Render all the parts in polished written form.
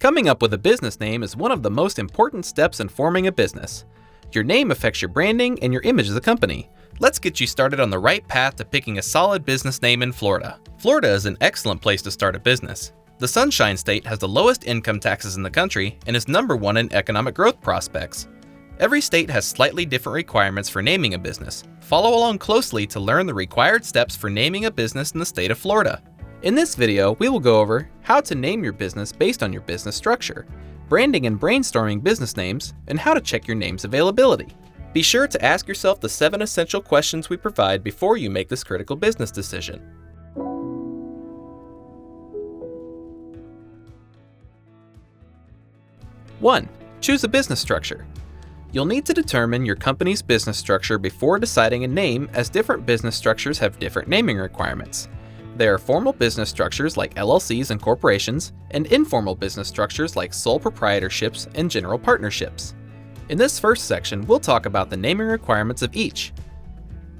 Coming up with a business name is one of the most important steps in forming a business. Your name affects your branding and your image as a company. Let's get you started on the right path to picking a solid business name in Florida. Florida is an excellent place to start a business. The Sunshine State has the lowest income taxes in the country and is #1 in economic growth prospects. Every state has slightly different requirements for naming a business. Follow along closely to learn the required steps for naming a business in the state of Florida. In this video, we will go over how to name your business based on your business structure, branding and brainstorming business names, and how to check your name's availability. Be sure to ask yourself the 7 essential questions we provide before you make this critical business decision. 1. Choose a business structure. You'll need to determine your company's business structure before deciding a name, as different business structures have different naming requirements. There are formal business structures like LLCs and corporations, and informal business structures like sole proprietorships and general partnerships. In this first section, we'll talk about the naming requirements of each.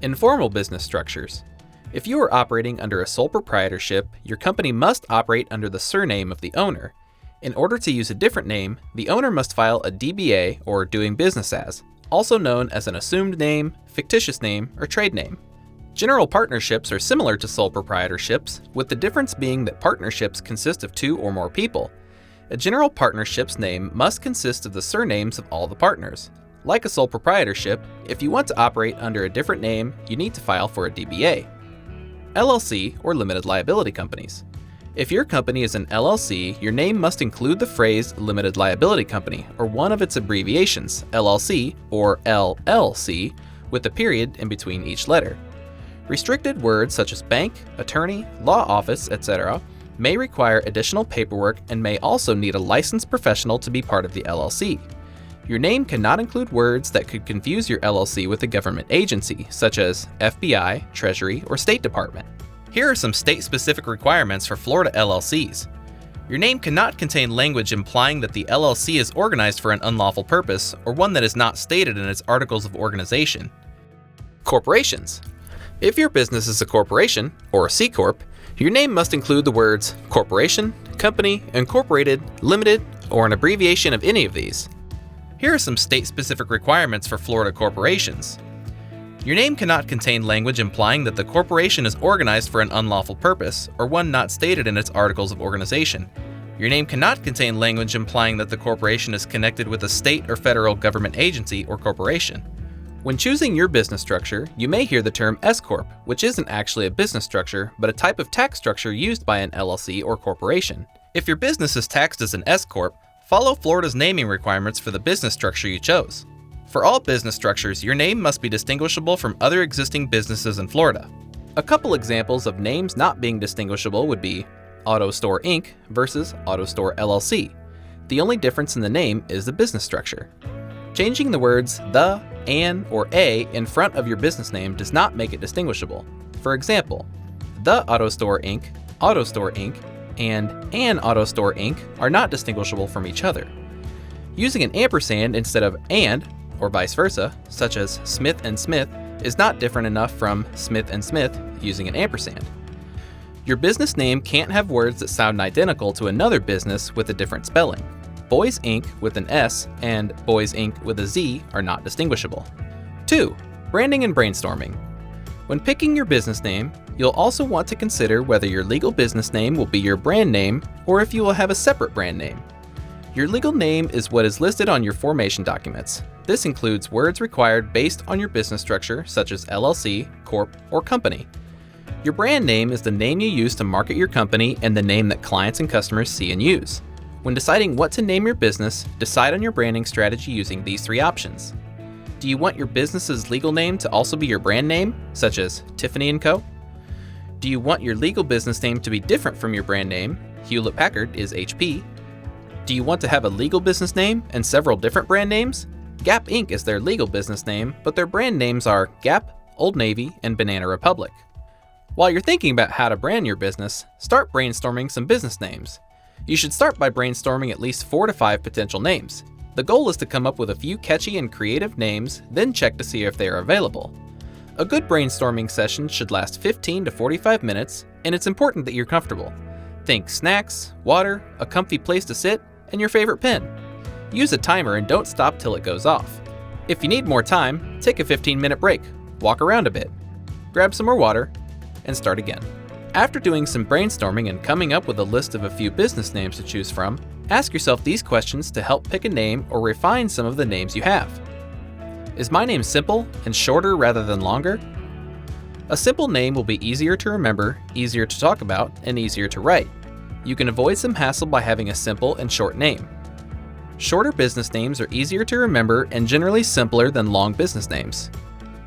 Informal business structures. If you are operating under a sole proprietorship, your company must operate under the surname of the owner. In order to use a different name, the owner must file a DBA, or doing business as, also known as an assumed name, fictitious name, or trade name. General partnerships are similar to sole proprietorships, with the difference being that partnerships consist of 2 or more people. A general partnership's name must consist of the surnames of all the partners. Like a sole proprietorship, if you want to operate under a different name, you need to file for a DBA. LLC, or limited liability companies. If your company is an LLC, your name must include the phrase limited liability company, or one of its abbreviations, LLC or LLC, with a period in between each letter. Restricted words such as bank, attorney, law office, etc. may require additional paperwork and may also need a licensed professional to be part of the LLC. Your name cannot include words that could confuse your LLC with a government agency, such as FBI, Treasury, or State Department. Here are some state-specific requirements for Florida LLCs. Your name cannot contain language implying that the LLC is organized for an unlawful purpose or one that is not stated in its articles of organization. Corporations. If your business is a corporation, or a C Corp, your name must include the words corporation, company, incorporated, limited, or an abbreviation of any of these. Here are some state-specific requirements for Florida corporations. Your name cannot contain language implying that the corporation is organized for an unlawful purpose or one not stated in its articles of organization. Your name cannot contain language implying that the corporation is connected with a state or federal government agency or corporation. When choosing your business structure, you may hear the term S Corp, which isn't actually a business structure, but a type of tax structure used by an LLC or corporation. If your business is taxed as an S Corp, follow Florida's naming requirements for the business structure you chose. For all business structures, your name must be distinguishable from other existing businesses in Florida. A couple examples of names not being distinguishable would be Auto Store Inc. versus Auto Store LLC. The only difference in the name is the business structure. Changing the words the, an, or a in front of your business name does not make it distinguishable. For example, the Auto Store Inc., and an Auto Store Inc. are not distinguishable from each other. Using an ampersand instead of and, or vice versa, such as Smith and Smith, is not different enough from Smith and Smith using an ampersand. Your business name can't have words that sound identical to another business with a different spelling. Boys Inc. with an S and Boys Inc. with a Z are not distinguishable. 2. Branding and brainstorming. When picking your business name, you'll also want to consider whether your legal business name will be your brand name or if you will have a separate brand name. Your legal name is what is listed on your formation documents. This includes words required based on your business structure, such as LLC, Corp, or Company. Your brand name is the name you use to market your company and the name that clients and customers see and use. When deciding what to name your business, decide on your branding strategy using these 3 options. Do you want your business's legal name to also be your brand name, such as Tiffany & Co.? Do you want your legal business name to be different from your brand name? Hewlett-Packard is HP. Do you want to have a legal business name and several different brand names? Gap Inc. is their legal business name, but their brand names are Gap, Old Navy, and Banana Republic. While you're thinking about how to brand your business, start brainstorming some business names. You should start by brainstorming at least 4 to 5 potential names. The goal is to come up with a few catchy and creative names, then check to see if they are available. A good brainstorming session should last 15 to 45 minutes, and it's important that you're comfortable. Think snacks, water, a comfy place to sit, and your favorite pen. Use a timer and don't stop till it goes off. If you need more time, take a 15-minute break, walk around a bit, grab some more water, and start again. After doing some brainstorming and coming up with a list of a few business names to choose from, ask yourself these questions to help pick a name or refine some of the names you have. Is my name simple and shorter rather than longer? A simple name will be easier to remember, easier to talk about, and easier to write. You can avoid some hassle by having a simple and short name. Shorter business names are easier to remember and generally simpler than long business names.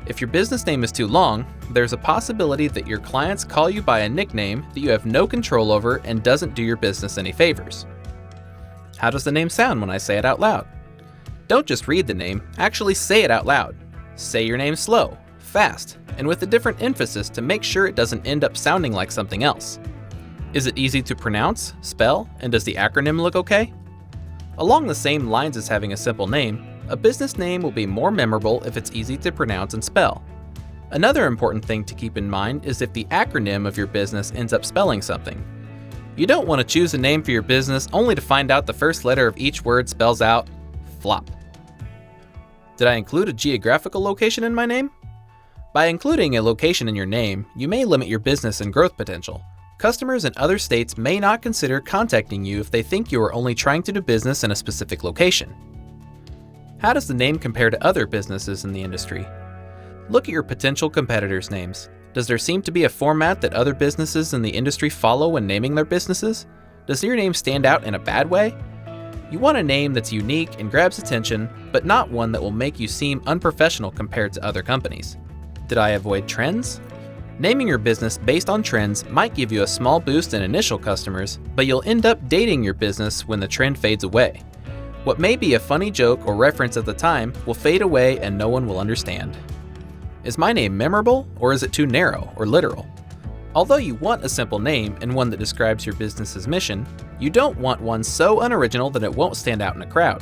If your business name is too long, there's a possibility that your clients call you by a nickname that you have no control over and doesn't do your business any favors. How does the name sound when I say it out loud? Don't just read the name, actually say it out loud. Say your name slow, fast, and with a different emphasis to make sure it doesn't end up sounding like something else. Is it easy to pronounce, spell, and does the acronym look okay? Along the same lines as having a simple name, a business name will be more memorable if it's easy to pronounce and spell. Another important thing to keep in mind is if the acronym of your business ends up spelling something. You don't want to choose a name for your business only to find out the first letter of each word spells out flop. Did I include a geographical location in my name? By including a location in your name, you may limit your business and growth potential. Customers in other states may not consider contacting you if they think you are only trying to do business in a specific location. How does the name compare to other businesses in the industry? Look at your potential competitors' names. Does there seem to be a format that other businesses in the industry follow when naming their businesses? Does your name stand out in a bad way? You want a name that's unique and grabs attention, but not one that will make you seem unprofessional compared to other companies. Did I avoid trends? Naming your business based on trends might give you a small boost in initial customers, but you'll end up dating your business when the trend fades away. What may be a funny joke or reference at the time will fade away and no one will understand. Is my name memorable, or is it too narrow or literal? Although you want a simple name and one that describes your business's mission, you don't want one so unoriginal that it won't stand out in a crowd.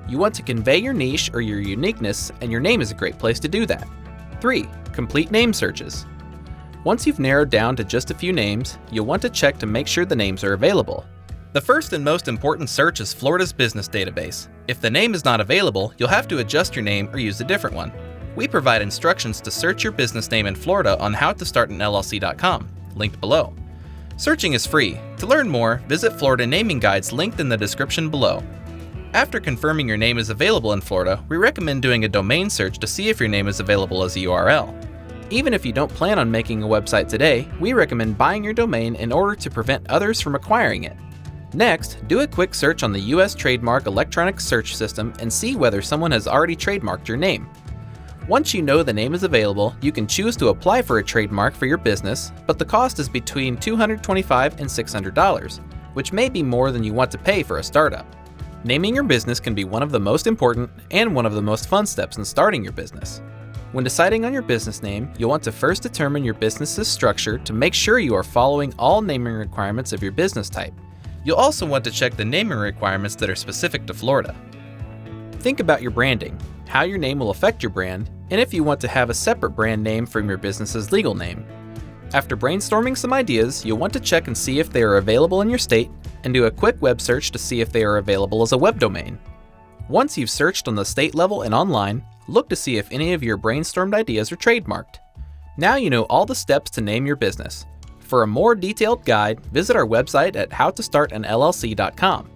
You want to convey your niche or your uniqueness, and your name is a great place to do that. 3. Complete name searches. Once you've narrowed down to just a few names, you'll want to check to make sure the names are available. The first and most important search is Florida's business database. If the name is not available, you'll have to adjust your name or use a different one. We provide instructions to search your business name in Florida on howtostartanllc.com, linked below. Searching is free. To learn more, visit Florida naming guides linked in the description below. After confirming your name is available in Florida, we recommend doing a domain search to see if your name is available as a URL. Even if you don't plan on making a website today, we recommend buying your domain in order to prevent others from acquiring it. Next, do a quick search on the U.S. Trademark Electronic Search System and see whether someone has already trademarked your name. Once you know the name is available, you can choose to apply for a trademark for your business, but the cost is between $225 and $600, which may be more than you want to pay for a startup. Naming your business can be one of the most important and one of the most fun steps in starting your business. When deciding on your business name, you'll want to first determine your business's structure to make sure you are following all naming requirements of your business type. You'll also want to check the naming requirements that are specific to Florida. Think about your branding, how your name will affect your brand, and if you want to have a separate brand name from your business's legal name. After brainstorming some ideas, you'll want to check and see if they are available in your state, and do a quick web search to see if they are available as a web domain. Once you've searched on the state level and online, look to see if any of your brainstormed ideas are trademarked. Now you know all the steps to name your business. For a more detailed guide, visit our website at howtostartanllc.com.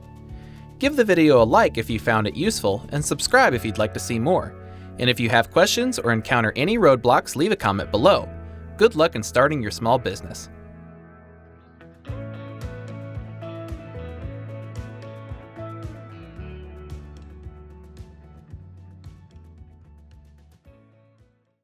Give the video a like if you found it useful, and subscribe if you'd like to see more. And if you have questions or encounter any roadblocks, leave a comment below. Good luck in starting your small business.